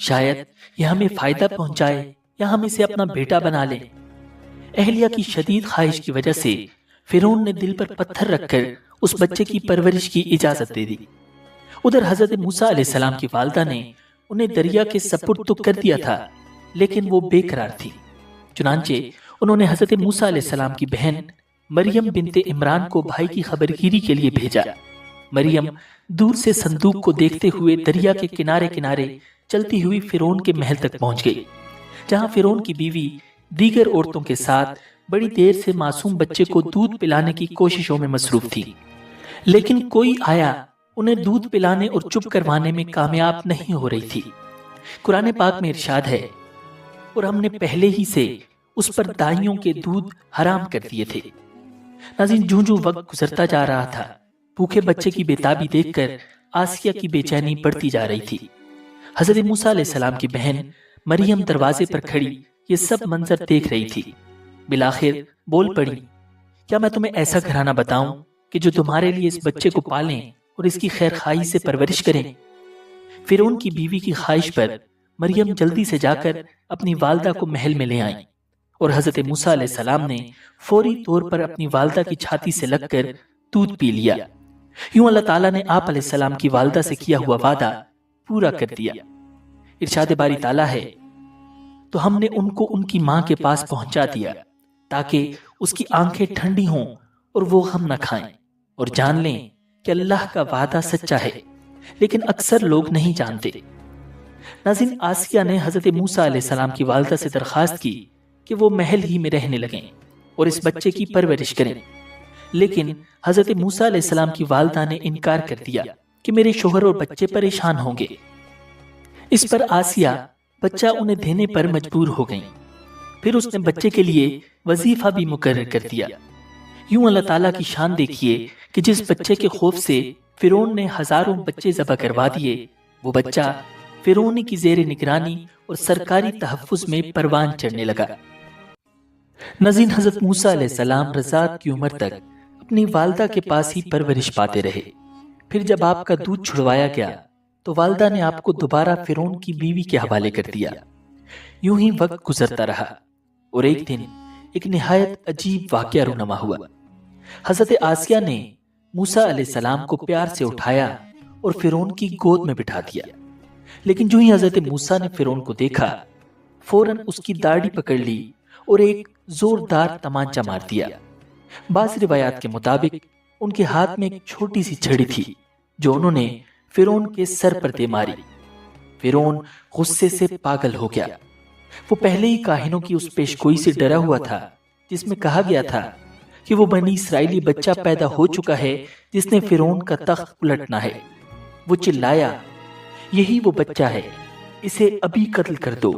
شاید یہ ہمیں فائدہ پہنچائے یا ہم اسے اپنا بیٹا بنا لیں۔ اہلیہ کی شدید خواہش کی وجہ سے فرعون نے دل پر پتھر رکھ کر اس بچے کی پرورش کی اجازت دے دی۔ ادھر حضرت موسیٰ علیہ السلام کی والدہ نے انہیں دریا کے سپرد تو کر دیا تھا، لیکن وہ بے قرار تھی۔ چنانچہ انہوں نے حضرت موسیٰ علیہ السلام کی بہن مریم بنت عمران کو بھائی کی خبرگیری کے لیے بھیجا۔ مریم دور سے صندوق کو دیکھتے ہوئے دریا کے کنارے کنارے چلتی ہوئی فرعون کے محل تک پہنچ گئی، جہاں فرعون کی بیوی دیگر عورتوں کے ساتھ بڑی دیر سے معصوم بچے کو دودھ پلانے کی کوششوں میں مصروف تھی، لیکن کوئی آیا انہیں دودھ پلانے اور چپ کروانے میں کامیاب نہیں ہو رہی تھی۔ قرآن پاک میں ارشاد ہے، اور ہم نے پہلے ہی سے اس پر دائیوں کے دودھ حرام کر دیے تھے۔ ناظرین، جوں جوں وقت گزرتا جا رہا تھا، بھوکے بچے کی بےتابی دیکھ کر آسیہ کی بے چینی بڑھتی جا رہی تھی۔ حضرت موسیٰ علیہ السلام کی بہن مریم دروازے پر کھڑی یہ سب منظر دیکھ رہی تھی۔ بالآخر بول پڑی، کیا میں تمہیں ایسا گھرانہ بتاؤں کہ جو تمہارے لیے اس بچے کو پالیں اور اس کی خیر خواہی سے پرورش کریں؟ فرعون کی بیوی کی خواہش پر مریم جلدی سے جا کر اپنی والدہ کو محل میں لے آئیں، اور حضرت موسیٰ علیہ السلام نے فوری طور پر اپنی والدہ کی چھاتی سے لگ کر دودھ پی لیا۔ یوں اللہ تعالیٰ نے آپ علیہ السلام کی والدہ سے کیا ہوا وعدہ پورا کر دیا۔ ارشاد باری تعالیٰ ہے، تو ہم نے ان کو ان کی ماں کے پاس پہنچا دیا تاکہ اس کی آنکھیں ٹھنڈی ہوں اور وہ غم نہ کھائیں، اور جان لیں کہ اللہ کا وعدہ سچا ہے، لیکن اکثر لوگ نہیں جانتے۔ ناظرین، آسیہ نے حضرت موسیٰ علیہ السلام کی والدہ سے درخواست کی کہ وہ محل ہی میں رہنے لگیں اور اس بچے کی پرورش کریں، لیکن حضرت موسیٰ علیہ السلام کی والدہ نے انکار کر دیا کہ میرے شوہر اور بچے پریشان ہوں گے۔ اس پر آسیہ بچہ انہیں دینے پر مجبور ہو گئیں۔ پھر اس نے بچے کے لیے وظیفہ بھی مقرر کر دیا۔ یوں اللہ تعالیٰ کی شان دیکھیے کہ جس بچے کے خوف سے فرعون نے ہزاروں بچے ذبح کروا دیے، وہ بچہ فرعون کی زیر نگرانی اور سرکاری تحفظ میں پروان چڑھنے لگا۔ ناظرین، حضرت موسیٰ علیہ السلام رضاعت کی عمر تک اپنی والدہ کے پاس ہی پرورش پاتے رہے۔ پھر جب آپ کا دودھ چھڑوایا گیا تو والدہ نے آپ کو دوبارہ فرعون کی بیوی کے حوالے کر دیا۔ یوں ہی وقت گزرتا رہا، اور ایک دن ایک نہایت عجیب واقعہ رونما ہوا۔ حضرت آسیہ نے موسیٰ علیہ السلام کو پیار سے اٹھایا اور فرعون کی گود میں بٹھا دیا، لیکن جو ہی حضرت موسیٰ نے فرعون کو دیکھا، فوراً اس کی داڑھی پکڑ لی اور ایک زوردار تمانچہ مار دیا۔ بعض روایات کے مطابق ان کے ہاتھ میں ایک چھوٹی سی چھڑی تھی جو انہوں نے فرعون کے سر پر دے ماری۔ فرعون غصے سے پاگل ہو گیا۔ وہ پہلے ہی کاہنوں کی اس پیشگوئی سے ڈرا ہوا تھا جس میں کہا گیا تھا کہ وہ بنی اسرائیلی بچہ پیدا ہو چکا ہے جس نے فرعون کا تخت الٹنا ہے۔ وہ چلایا، یہی وہ بچہ ہے، اسے ابھی قتل کر دو۔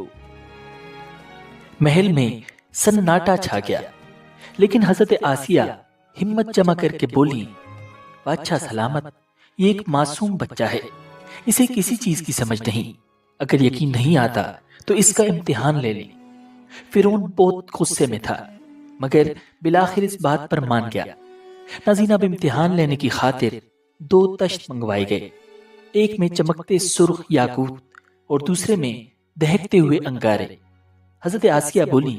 محل میں سناٹا چھا گیا، لیکن حضرت آسیہ ہمت جمع کر کے بولی، بادشاہ سلامت، یہ ایک معصوم بچہ ہے، اسے کسی چیز کی سمجھ نہیں، اگر یقین نہیں آتا تو اس کا امتحان لے لیں۔ فرعون بہت غصے میں تھا، مگر بالآخر اس بات پر مان گیا۔ ناظرین، اب امتحان لینے کی خاطر 2 تشت منگوائے گئے، ایک میں چمکتے سرخ یاقوت اور دوسرے میں دہکتے ہوئے انگارے۔ حضرت آسیہ بولی،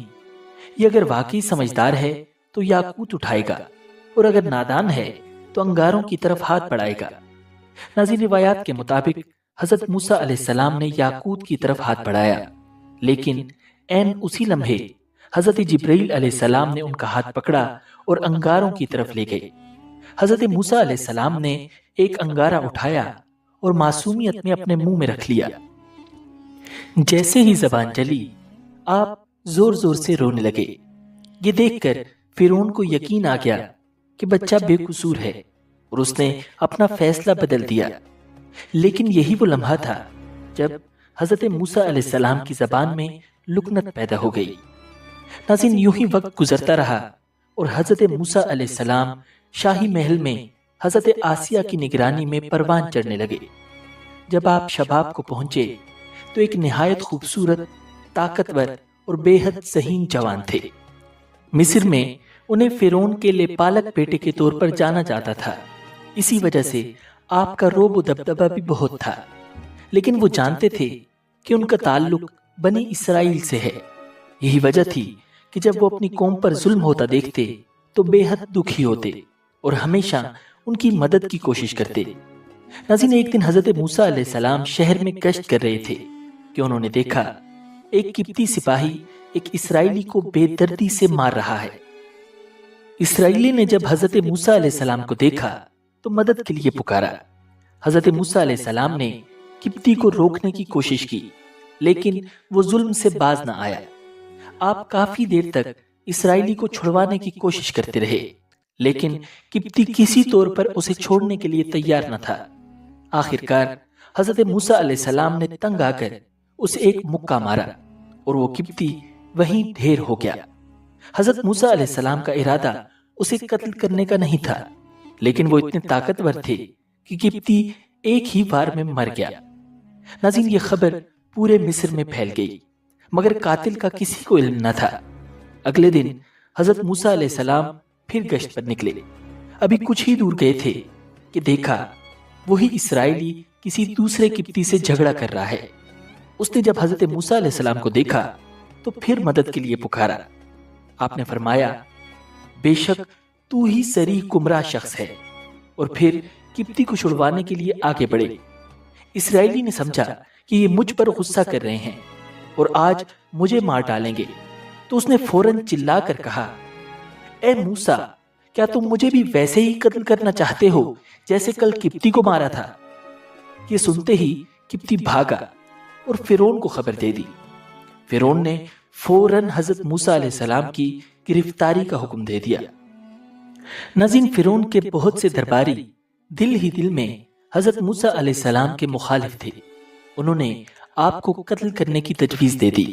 یہ اگر واقعی سمجھدار ہے تو یاقوت اٹھائے گا، اور اگر نادان ہے تو انگاروں کی طرف ہاتھ بڑھائے گا۔ ناظرین، روایات کے مطابق حضرت موسیٰ علیہ السلام نے یاقوت کی طرف ہاتھ بڑھایا، لیکن عین اسی لمحے حضرت جبرائیل علیہ السلام نے ان کا ہاتھ پکڑا اور انگاروں کی طرف لے گئے۔ حضرت موسیٰ علیہ السلام نے ایک انگارہ اٹھایا اور معصومیت میں اپنے منہ میں رکھ لیا۔ جیسے ہی زبان چلی، آپ زور زور سے رونے لگے۔ یہ دیکھ کر فرعون کو یقین آ گیا کہ بچہ بے قصور ہے، اور اس نے اپنا فیصلہ بدل دیا۔ لیکن یہی وہ لمحہ تھا جب حضرت موسیٰ علیہ السلام کی زبان میں لکنت پیدا ہو گئی۔ ناظرین، یوں ہی وقت گزرتا رہا اور حضرت موسیٰ علیہ السلام شاہی محل میں حضرت آسیہ کی نگرانی میں پروان چڑھنے لگے۔ جب آپ شباب کو پہنچے تو ایک نہایت خوبصورت، طاقتور اور بے حد ذہین جوان تھے۔ مصر میں انہیں فرعون کے لےپالک بیٹے کے طور پر جانا جاتا تھا، اسی وجہ سے آپ کا رعب و دبدبہ بھی بہت تھا، لیکن وہ جانتے تھے کہ ان کا تعلق بنی اسرائیل سے ہے۔ یہی وجہ تھی کہ جب وہ اپنی قوم پر ظلم ہوتا دیکھتے تو بے حد دکھی ہوتے اور ہمیشہ ان کی مدد کی کوشش کرتے۔ ناظرین، ایک دن حضرت موسیٰ علیہ السلام شہر میں گشت کر رہے تھے کہ انہوں نے دیکھا ایک قبطی سپاہی ایک اسرائیلی کو بے دردی سے مار رہا ہے۔ اسرائیلی نے جب حضرت موسیٰ علیہ السلام کو دیکھا تو مدد کے لیے پکارا۔ حضرت موسیٰ علیہ السلام نے قبطی کو روکنے کی کوشش کی، لیکن وہ ظلم سے باز نہ آیا۔ آپ کافی دیر تک اسرائیلی کو چھڑوانے کی کوشش کرتے رہے، لیکن قبطی کسی طور پر اسے چھوڑنے کے لیے تیار نہ تھا۔ آخر کار حضرت موسیٰ علیہ السلام نے تنگ آ کر اسے ایک مکہ مارا اور وہ قبطی وہیں ڈھیر ہو گیا۔ حضرت موسیٰ علیہ السلام کا ارادہ اسے قتل کرنے کا نہیں تھا، لیکن وہ اتنے طاقتور تھے کہ قبطی ایک ہی وار میں مر گیا۔ ناظرین، یہ خبر پورے مصر میں پھیل گئی، مگر قاتل کا کسی کو علم نہ تھا۔ اگلے دن حضرت موسیٰ علیہ السلام پھر گشت پر نکلے۔ ابھی کچھ ہی دور گئے تھے کہ دیکھا وہی اسرائیلی کسی دوسرے قبطی سے جھگڑا کر رہا ہے۔ اس نے جب حضرت موسیٰ علیہ السلام کو دیکھا تو پھر مدد کے لیے پکارا۔ آپ نے فرمایا، بے شک تو ہی صریح گمراہ شخص ہے، اور پھر قبطی کو چھڑوانے کے لیے آگے بڑھے۔ اسرائیلی نے سمجھا کہ یہ مجھ پر غصہ کر رہے ہیں اور آج مجھے مار ڈالیں گے، تو اس نے فوراً چلا کر کہا، اے موسیٰ، کیا تم مجھے بھی ویسے ہی قتل کرنا چاہتے ہو جیسے کل قبطی کو مارا تھا؟ یہ سنتے ہی قبطی بھاگا اور فرعون کو خبر دے دی۔ فرعون نے فوراً حضرت موسیٰ علیہ السلام کی گرفتاری کا حکم دے دیا۔ ناظرین، فرعون کے بہت سے درباری دل ہی دل میں حضرت موسیٰ علیہ السلام کے مخالف تھے۔ انہوں نے آپ کو قتل کرنے کی تجویز دے دی۔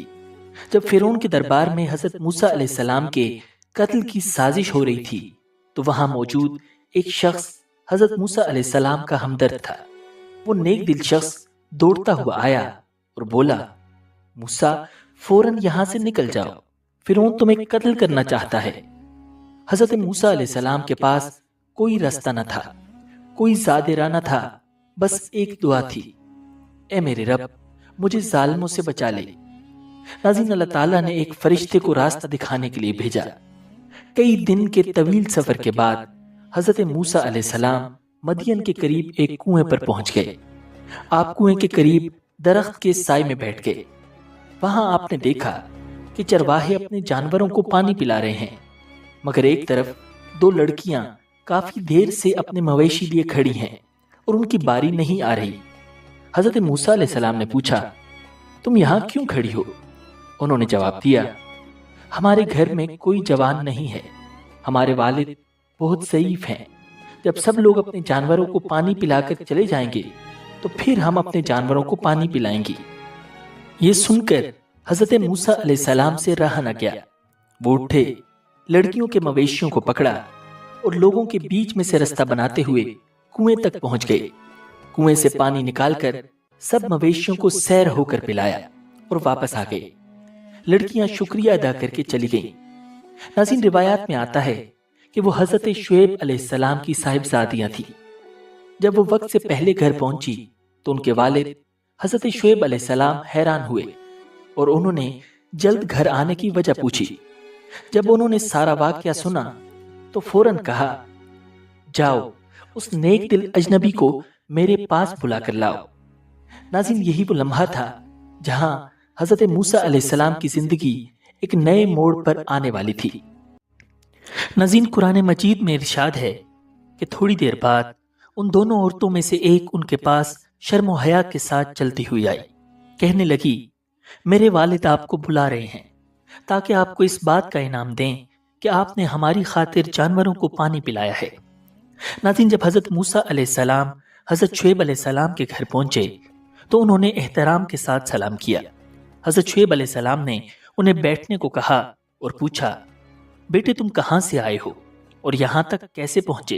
جب فرعون کے دربار میں حضرت موسیٰ علیہ السلام کے قتل کی سازش ہو رہی تھی تو وہاں موجود ایک شخص حضرت موسیٰ علیہ السلام کا ہمدرد تھا۔ وہ نیک دل شخص دوڑتا ہوا آیا اور بولا، موسیٰ، فوراً یہاں سے نکل جاؤ، فرعون تمہیں قتل کرنا چاہتا ہے۔ حضرت موسیٰ علیہ السلام کے پاس کوئی راستہ نہ تھا، کوئی زاد راہ نہ تھا، بس ایک دعا تھی، اے میرے رب، مجھے ظالموں سے بچا لے۔ ناظرین، اللہ تعالیٰ نے ایک فرشتے کو راستہ دکھانے کے لیے بھیجا۔ کئی دن کے طویل سفر کے بعد حضرت موسیٰ علیہ السلام مدین کے قریب ایک کنویں پر پہنچ گئے۔ آپ کنویں کے قریب درخت کے سائے میں بیٹھ گئے۔ وہاں آپ نے دیکھا کہ چرواہے اپنے جانوروں کو پانی پلا رہے ہیں، مگر ایک طرف دو لڑکیاں کافی دیر سے اپنے مویشی لیے کھڑی ہیں اور ان کی باری نہیں آ رہی۔ حضرت موسیٰ علیہ السلام نے پوچھا، تم یہاں کیوں کھڑی ہو؟ انہوں نے جواب دیا، ہمارے گھر میں کوئی جوان نہیں ہے، ہمارے والد بہت ضعیف ہیں، جب سب لوگ اپنے جانوروں کو پانی پلا کر چلے جائیں گے تو پھر ہم اپنے جانوروں کو پانی پلائیں گے۔ یہ سن کر حضرت موسیٰ علیہ السلام سے رہا نہ گیا۔ وہ اٹھے، لڑکیوں کے مویشیوں کو پکڑا اور لوگوں کے بیچ میں سے رستہ بناتے ہوئے کنویں تک پہنچ گئے۔ کنویں سے پانی نکال کر سب مویشیوں کو سیر ہو کر پلایا اور واپس آ گئے۔ لڑکیاں شکریہ ادا کر کے چلی گئیں۔ ناظرین، روایات میں آتا ہے کہ وہ حضرت شعیب علیہ السلام کی صاحبزادیاں تھیں۔ جب وہ وقت سے پہلے گھر پہنچی تو ان کے والد حضرت شعیب علیہ السلام حیران ہوئے اور انہوں نے جلد گھر آنے کی وجہ پوچھی۔ جب انہوں نے سارا واقعہ سنا تو فوراً کہا، جاؤ اس نیک دل اجنبی کو میرے پاس بلا کر لاؤ۔ ناظرین، یہی وہ لمحہ تھا جہاں حضرت موسیٰ علیہ السلام کی زندگی ایک نئے موڑ پر آنے والی تھی۔ ناظرین، قرآن مجید میں ارشاد ہے کہ تھوڑی دیر بعد ان دونوں عورتوں میں سے ایک ان کے پاس شرم و حیا کے ساتھ چلتی ہوئی آئی، کہنے لگی، میرے والد آپ کو بلا رہے ہیں تاکہ آپ کو اس بات کا انعام دیں کہ آپ نے ہماری خاطر جانوروں کو پانی پلایا ہے۔ ناظرین، جب حضرت موسیٰ علیہ السلام حضرت شعیب علیہ السلام کے گھر پہنچے تو انہوں نے احترام کے ساتھ سلام کیا۔ حضرت شعیب علیہ السلام نے انہیں بیٹھنے کو کہا اور پوچھا، بیٹے تم کہاں سے آئے ہو اور یہاں تک کیسے پہنچے؟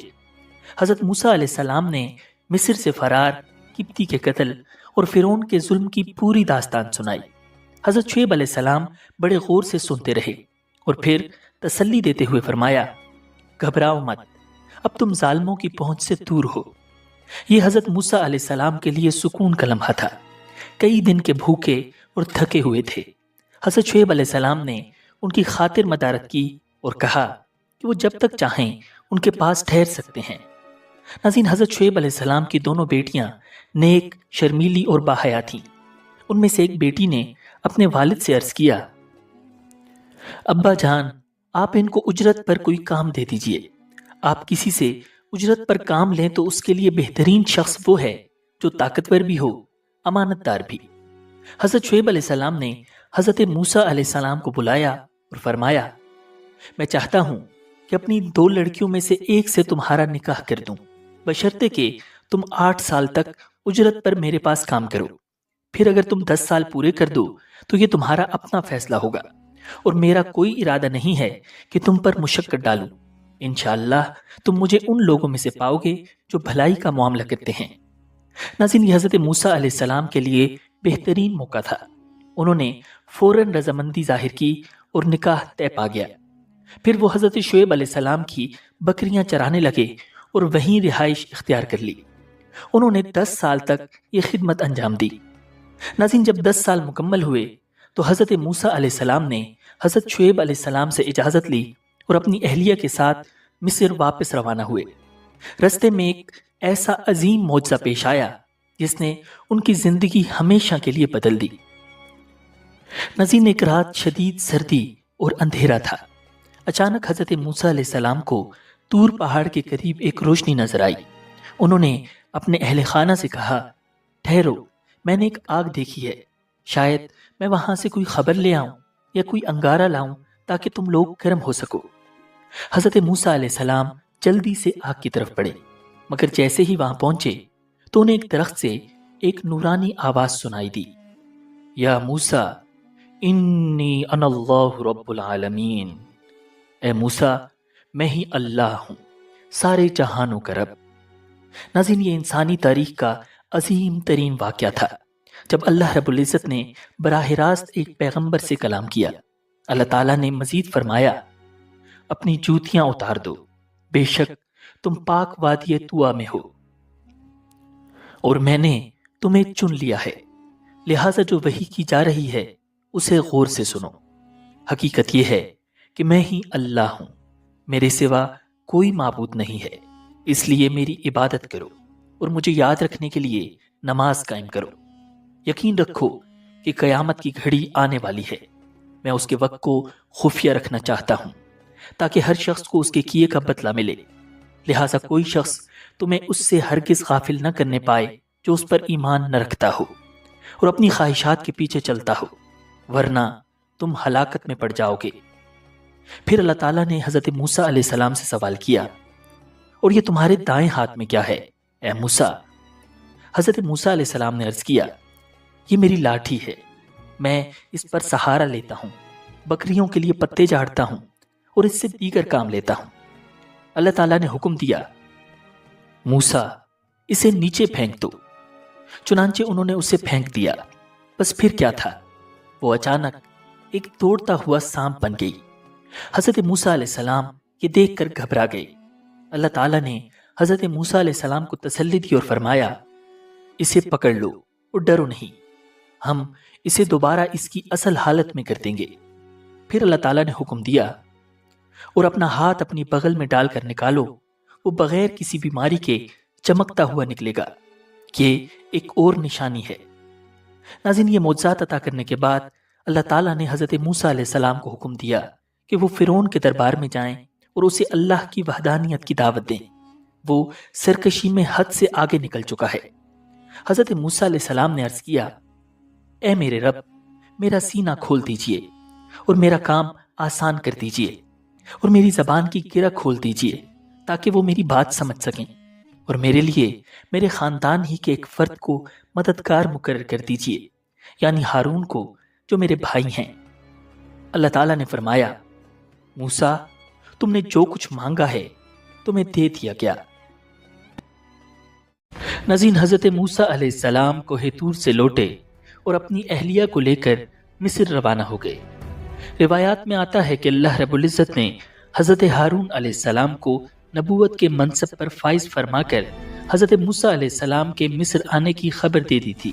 حضرت موسیٰ علیہ السلام نے مصر سے فرار، قبطی کے قتل اور فرعون کے ظلم کی پوری داستان سنائی۔ حضرت شعیب علیہ السلام بڑے غور سے سنتے رہے اور پھر تسلی دیتے ہوئے فرمایا، گھبراؤ مت، اب تم ظالموں کی پہنچ سے دور ہو۔ یہ حضرت موسیٰ علیہ السلام کے لیے سکون کا لمحہ تھا، کئی دن کے بھوکے اور تھکے ہوئے تھے۔ حضرت شعیب علیہ السلام نے ان کی خاطر مدارت کی اور کہا کہ وہ جب تک چاہیں ان کے پاس ٹھہر سکتے ہیں۔ ناظرین، حضرت شعیب علیہ السلام کی دونوں بیٹیاں نیک، شرمیلی اور باحیا تھیں۔ ان میں سے ایک بیٹی نے اپنے والد سے عرض کیا، ابا جان، آپ ان کو اجرت پر کوئی کام دے دیجئے۔ آپ کسی سے اجرت پر کام لیں تو اس کے لیے بہترین شخص وہ ہے جو طاقتور بھی ہو، امانت دار بھی۔ حضرت شعیب علیہ السلام نے حضرت موسیٰ علیہ السلام کو بلایا اور فرمایا، میں چاہتا ہوں کہ اپنی 2 لڑکیوں میں سے ایک سے تمہارا نکاح کر دوں، بشرطے کہ تم 8 سال تک اجرت پر میرے پاس کام کرو۔ پھر اگر تم 10 سال پورے کر دو تو یہ تمہارا اپنا فیصلہ ہوگا، اور میرا کوئی ارادہ نہیں ہے کہ تم پر مشقت ڈالوں۔ انشاءاللہ تم مجھے ان لوگوں میں سے پاؤ گے جو بھلائی کا معاملہ کرتے ہیں۔ ناظرین، یہ حضرت موسیٰ علیہ السلام کے لیے بہترین موقع تھا۔ انہوں نے فوراً رضامندی ظاہر کی اور نکاح طے پا گیا۔ پھر وہ حضرت شعیب علیہ السلام کی بکریاں چرانے لگے اور وہیں رہائش اختیار کر لی۔ انہوں نے 10 سال تک یہ خدمت انجام دی۔ ناظرین، جب 10 سال مکمل ہوئے تو حضرت موسیٰ علیہ السلام نے حضرت شعیب علیہ السلام سے اجازت لی اور اپنی اہلیہ کے ساتھ مصر واپس روانہ ہوئے۔ رستے میں ایک ایسا عظیم معجزہ پیش آیا جس نے ان کی زندگی ہمیشہ کے لیے بدل دی۔ ناظرین، ایک رات شدید سردی اور اندھیرا تھا۔ اچانک حضرت موسیٰ علیہ السلام کو طور پہاڑ کے قریب ایک روشنی نظر آئی۔ انہوں نے اپنے اہل خانہ سے کہا، ٹھہرو، میں نے ایک آگ دیکھی ہے، شاید میں وہاں سے کوئی خبر لے آؤں یا کوئی انگارہ لاؤں تاکہ تم لوگ گرم ہو سکو۔ حضرت موسیٰ علیہ السلام جلدی سے آگ کی طرف بڑھے، مگر جیسے ہی وہاں پہنچے تو انہیں ایک درخت سے ایک نورانی آواز سنائی دی، یا موسیٰ انی انا اللہ رب العالمین، اے موسیٰ، میں ہی اللہ ہوں، سارے جہانوں کا رب۔ ناظرین، یہ انسانی تاریخ کا عظیم ترین واقعہ تھا جب اللہ رب العزت نے براہ راست ایک پیغمبر سے کلام کیا۔ اللہ تعالیٰ نے مزید فرمایا، اپنی جوتیاں اتار دو، بے شک تم پاک وادی طویٰ میں ہو، اور میں نے تمہیں چن لیا ہے، لہٰذا جو وحی کی جا رہی ہے اسے غور سے سنو۔ حقیقت یہ ہے کہ میں ہی اللہ ہوں، میرے سوا کوئی معبود نہیں ہے، اس لیے میری عبادت کرو اور مجھے یاد رکھنے کے لیے نماز قائم کرو۔ یقین رکھو کہ قیامت کی گھڑی آنے والی ہے، میں اس کے وقت کو خفیہ رکھنا چاہتا ہوں تاکہ ہر شخص کو اس کے کیے کا بدلہ ملے، لہٰذا کوئی شخص تمہیں اس سے ہرگز غافل نہ کرنے پائے جو اس پر ایمان نہ رکھتا ہو اور اپنی خواہشات کے پیچھے چلتا ہو، ورنہ تم ہلاکت میں پڑ جاؤ گے۔ پھر اللہ تعالیٰ نے حضرت موسیٰ علیہ السلام سے سوال کیا، اور یہ تمہارے دائیں ہاتھ میں کیا ہے اے موسیٰ؟ حضرت موسیٰ علیہ السلام نے عرض کیا، یہ میری لاٹھی ہے، میں اس پر سہارا لیتا ہوں، بکریوں کے لیے پتے جھاڑتا ہوں اور اس سے دیگر کام لیتا ہوں۔ اللہ تعالیٰ نے حکم دیا، موسیٰ اسے نیچے پھینک دو۔ چنانچہ انہوں نے اسے پھینک دیا۔ بس پھر کیا تھا، وہ اچانک ایک دوڑتا ہوا سانپ بن گئی۔ حضرت موسیٰ علیہ السلام یہ دیکھ کر گھبرا گئے۔ اللہ تعالیٰ نے حضرت موسیٰ علیہ السلام کو تسلی دی اور فرمایا، اسے پکڑ لو اور ڈرو نہیں، ہم اسے دوبارہ اس کی اصل حالت میں کر دیں گے۔ پھر اللہ تعالیٰ نے حکم دیا، اور اپنا ہاتھ اپنی بغل میں ڈال کر نکالو، وہ بغیر کسی بیماری کے چمکتا ہوا نکلے گا۔ یہ ایک اور نشانی ہے۔ ناظرین، یہ معجزات عطا کرنے کے بعد اللہ تعالیٰ نے حضرت موسیٰ علیہ السلام کو حکم دیا کہ وہ فرعون کے دربار میں جائیں اور اسے اللہ کی وحدانیت کی دعوت دیں۔ وہ سرکشی میں حد سے آگے نکل چکا ہے۔ حضرت موسیٰ علیہ السلام نے عرض کیا، اے میرے رب، میرا سینہ کھول دیجئے اور میرا کام آسان کر دیجئے، اور میری زبان کی گرہ کھول دیجئے تاکہ وہ میری بات سمجھ سکیں، اور میرے لیے میرے خاندان ہی کے ایک فرد کو مددگار مقرر کر دیجئے، یعنی ہارون کو جو میرے بھائی ہیں۔ اللہ تعالیٰ نے فرمایا، موسیٰ، تم نے جو کچھ مانگا ہے تمہیں دے دیا گیا۔ ناظرین، حضرت موسیٰ علیہ السلام کوہ طور سے لوٹے اور اپنی اہلیہ کو لے کر مصر روانہ ہو گئے۔ روایات میں آتا ہے کہ اللہ رب العزت نے حضرت ہارون علیہ السلام کو نبوت کے منصب پر فائز فرما کر حضرت موسیٰ علیہ السلام کے مصر آنے کی خبر دے دی تھی۔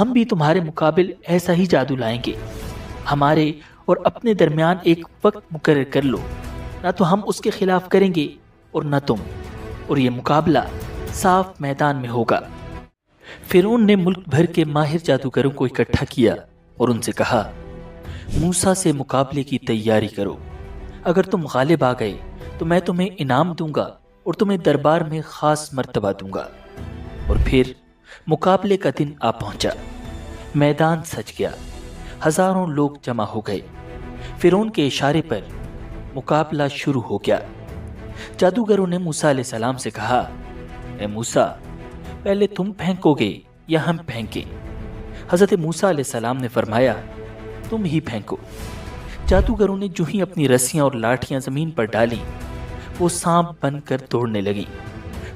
ہم بھی تمہارے مقابل ایسا ہی جادو لائیں گے. ہمارے اور اپنے درمیان ایک وقت مقرر کر لو، نہ تو ہم اس کے خلاف کریں گے اور نہ تم، اور یہ مقابلہ صاف میدان میں ہوگا. فرعون نے ملک بھر کے ماہر جادوگروں کو اکٹھا کیا اور ان سے کہا، موسیٰ سے مقابلے کی تیاری کرو. اگر تم غالب آ گئے تو میں تمہیں انعام دوں گا اور تمہیں دربار میں خاص مرتبہ دوں گا. اور پھر مقابلے کا دن آ پہنچا. میدان سج گیا. ہزاروں لوگ جمع ہو گئے. فرعون کے اشارے پر مقابلہ شروع ہو گیا. جادوگروں نے موسیٰ علیہ السلام سے کہا، اے موسیٰ، پہلے تم پھینکو گے یا ہم پھینکیں؟ حضرت موسیٰ علیہ السلام نے فرمایا، تم ہی پھینکو. جادوگروں نے جو ہی اپنی رسیاں اور لاٹھیاں زمین پر ڈالیں، وہ سانپ بن کر دوڑنے لگی.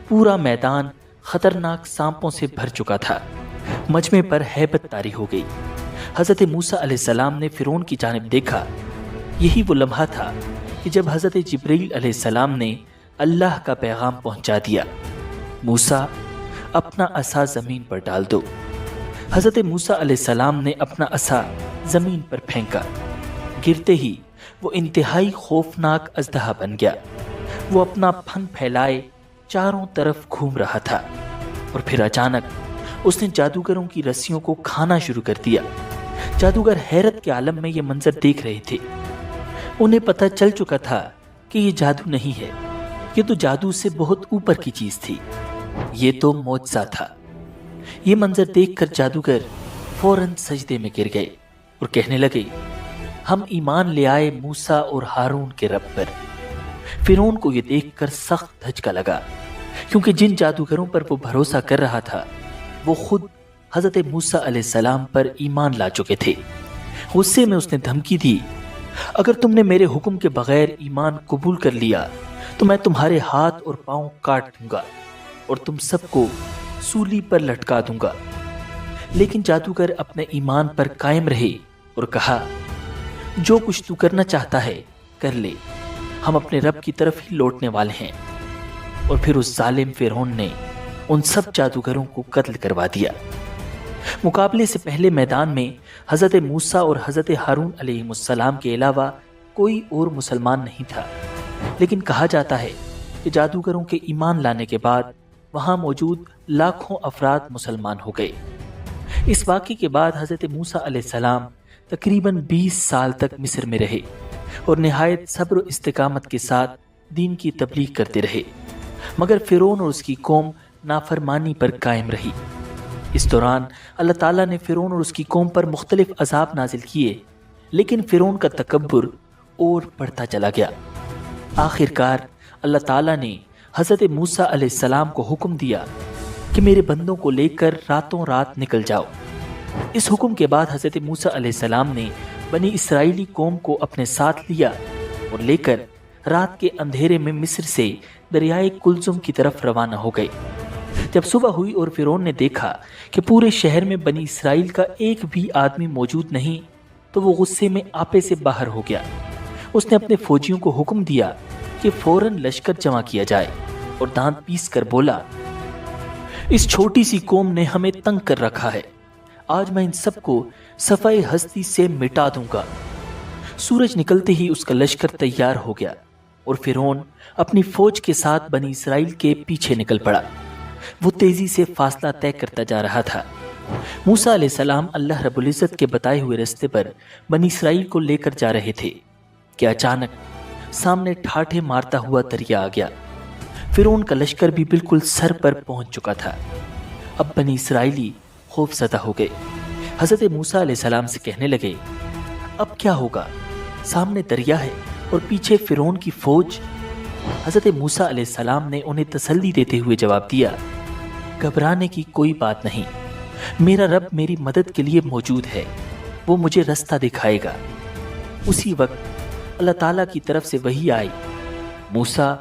پورا میدان خطرناک سانپوں سے بھر چکا تھا. مجمع پر ہیبت طاری ہو گئی. حضرت موسیٰ علیہ السلام نے فرعون کی جانب دیکھا. یہی وہ لمحہ تھا کہ جب حضرت جبرائیل علیہ السلام نے اللہ کا پیغام پہنچا دیا، موسیٰ اپنا عصا زمین پر ڈال دو. حضرت موسیٰ علیہ السلام نے اپنا عصا زمین پر پھینکا. گرتے ہی وہ انتہائی خوفناک اژدہا بن گیا. وہ اپنا پھن پھیلائے چاروں طرف گھوم رہا تھا اور پھر اچانک اس نے جادوگروں کی رسیوں کو کھانا شروع کر دیا. جادوگر حیرت کے عالم میں یہ منظر دیکھ رہے تھے. انہیں پتہ چل چکا تھا کہ یہ جادو نہیں ہے، یہ تو جادو سے بہت اوپر کی چیز تھی. یہ تو معجزہ تھا. یہ منظر دیکھ کر جادوگر فوراً سجدے میں گر گئے اور کہنے لگے، ہم ایمان لے آئے موسیٰ اور ہارون کے رب پر. فرعون کو یہ دیکھ کر سخت دھچکا لگا، کیونکہ جن جادوگروں پر وہ بھروسہ کر رہا تھا وہ خود حضرت موسیٰ علیہ السلام پر ایمان لا چکے تھے. غصے میں اس نے دھمکی دی، اگر تم نے میرے حکم کے بغیر ایمان قبول کر لیا تو میں تمہارے ہاتھ اور پاؤں کاٹ دوں گا اور تم سب کو سولی پر لٹکا دوں گا. لیکن جادوگر اپنے ایمان پر قائم رہے اور کہا، جو کچھ تو کرنا چاہتا ہے کر لے، ہم اپنے رب کی طرف ہی لوٹنے والے ہیں. اور پھر اس ظالم فرعون نے ان سب جادوگروں کو قتل کروا دیا. مقابلے سے پہلے میدان میں حضرت موسیٰ اور حضرت ہارون علیہ السلام کے علاوہ کوئی اور مسلمان نہیں تھا. لیکن کہا جاتا ہے کہ جادوگروں کے ایمان لانے کے بعد وہاں موجود لاکھوں افراد مسلمان ہو گئے. اس واقعے کے بعد حضرت موسیٰ علیہ السلام تقریباً 20 سال تک مصر میں رہے اور نہایت صبر و استقامت کے ساتھ دین کی تبلیغ کرتے رہے، مگر فرعون اور اس کی قوم نافرمانی پر قائم رہی. اس دوران اللہ تعالیٰ نے فرعون اور اس کی قوم پر مختلف عذاب نازل کیے، لیکن فرعون کا تکبر اور بڑھتا چلا گیا. آخر کار اللہ تعالیٰ نے حضرت موسیٰ علیہ السلام کو حکم دیا کہ میرے بندوں کو لے کر راتوں رات نکل جاؤ. اس حکم کے بعد حضرت موسیٰ علیہ السلام نے بنی اسرائیلی قوم کو اپنے ساتھ لیا اور لے کر رات کے اندھیرے میں مصر سے دریائے کلزم کی طرف روانہ ہو گئے. جب صبح ہوئی اور فرعون نے دیکھا کہ پورے شہر میں بنی اسرائیل کا ایک بھی آدمی موجود نہیں تو وہ غصے میں آپے سے باہر ہو گیا. اس نے اپنے فوجیوں کو حکم دیا کہ فوراً لشکر جمع کیا جائے اور دانت پیس کر بولا، اس چھوٹی سی قوم نے ہمیں تنگ کر رکھا ہے، آج میں ان سب کو صفحۂ ہستی سے مٹا دوں گا. سورج نکلتے ہی اس کا لشکر تیار ہو گیا اور فرعون اپنی فوج کے ساتھ بنی اسرائیل کے پیچھے نکل پڑا. وہ تیزی سے فاصلہ طے کرتا جا رہا تھا. موسیٰ علیہ السلام اللہ رب العزت کے بتائے ہوئے راستے پر بنی اسرائیل کو لے کر جا رہے تھے کہ اچانک سامنے ٹھاٹھے مارتا ہوا دریا آ گیا. فرعون کا لشکر بھی بالکل سر پر پہنچ چکا تھا. اب بنی اسرائیلی خوف زدہ ہو گئے. حضرت موسیٰ علیہ السلام سے کہنے لگے، اب کیا ہوگا؟ سامنے دریا ہے اور پیچھے فرعون کی فوج. حضرت موسیٰ علیہ السلام نے انہیں تسلی دیتے ہوئے جواب دیا، گھبرانے کی کوئی بات نہیں، میرا رب میری مدد کے لیے موجود ہے، وہ مجھے راستہ دکھائے گا. اسی وقت اللہ تعالیٰ کی طرف سے وحی آئی، موسیٰ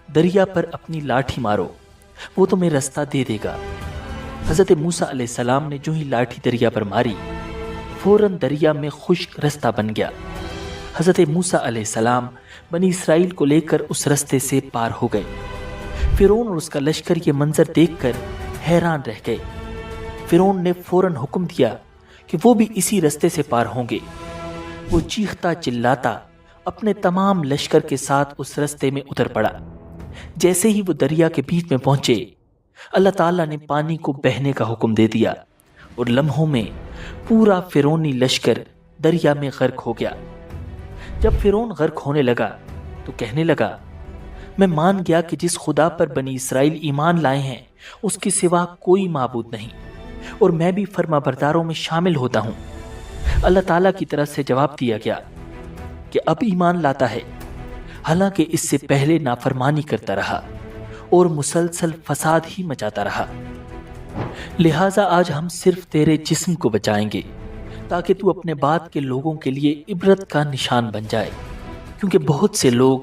دریا پر اپنی لاٹھی مارو، وہ تمہیں راستہ دے دے گا. حضرت موسیٰ علیہ السلام نے جو ہی لاٹھی دریا پر ماری، فوراً دریا میں خشک راستہ بن گیا. حضرت موسیٰ علیہ السلام بنی اسرائیل کو لے کر اس راستے سے پار ہو گئے. فرعون اور اس کا لشکر یہ منظر دیکھ کر حیران رہ گئے. فرعون نے فوراً حکم دیا کہ وہ بھی اسی رستے سے پار ہوں گے۔ وہ چیختا چلاتا اپنے تمام لشکر کے ساتھ اس رستے میں اتر پڑا۔ جیسے ہی وہ دریا کے بیچ میں پہنچے، اللہ تعالیٰ نے پانی کو بہنے کا حکم دے دیا اور لمحوں میں پورا فرعونی لشکر دریا میں غرق ہو گیا۔ جب فرعون غرق ہونے لگا تو کہنے لگا، میں مان گیا کہ جس خدا پر بنی اسرائیل ایمان لائے ہیں اس کے سوا کوئی معبود نہیں، اور میں بھی فرما برداروں میں شامل ہوتا ہوں۔ اللہ تعالیٰ کی طرف سے جواب دیا گیا کہ اب ایمان لاتا ہے، حالانکہ اس سے پہلے نافرمانی کرتا رہا اور مسلسل فساد ہی مچاتا رہا۔ لہٰذا آج ہم صرف تیرے جسم کو بچائیں گے تاکہ تو اپنے بعد کے لوگوں کے لیے عبرت کا نشان بن جائے، کیونکہ بہت سے لوگ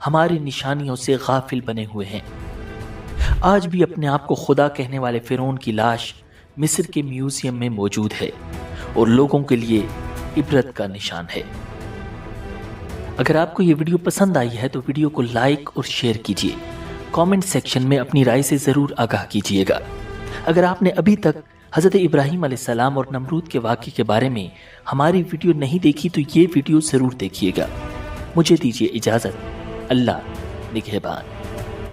ہماری نشانیوں سے غافل بنے ہوئے ہیں۔ آج بھی اپنے آپ کو خدا کہنے والے فرعون کی لاش مصر کے میوزیم میں موجود ہے اور لوگوں کے لیے عبرت کا نشان ہے۔ اگر آپ کو یہ ویڈیو پسند آئی ہے تو ویڈیو کو لائک اور شیئر کیجیے، کامنٹ سیکشن میں اپنی رائے سے ضرور آگاہ کیجیے گا۔ اگر آپ نے ابھی تک حضرت ابراہیم علیہ السلام اور نمرود کے واقعے کے بارے میں ہماری ویڈیو نہیں دیکھی تو یہ ویڈیو ضرور دیکھیے گا۔ مجھے دیجیے اجازت۔ اللہ نگہبان۔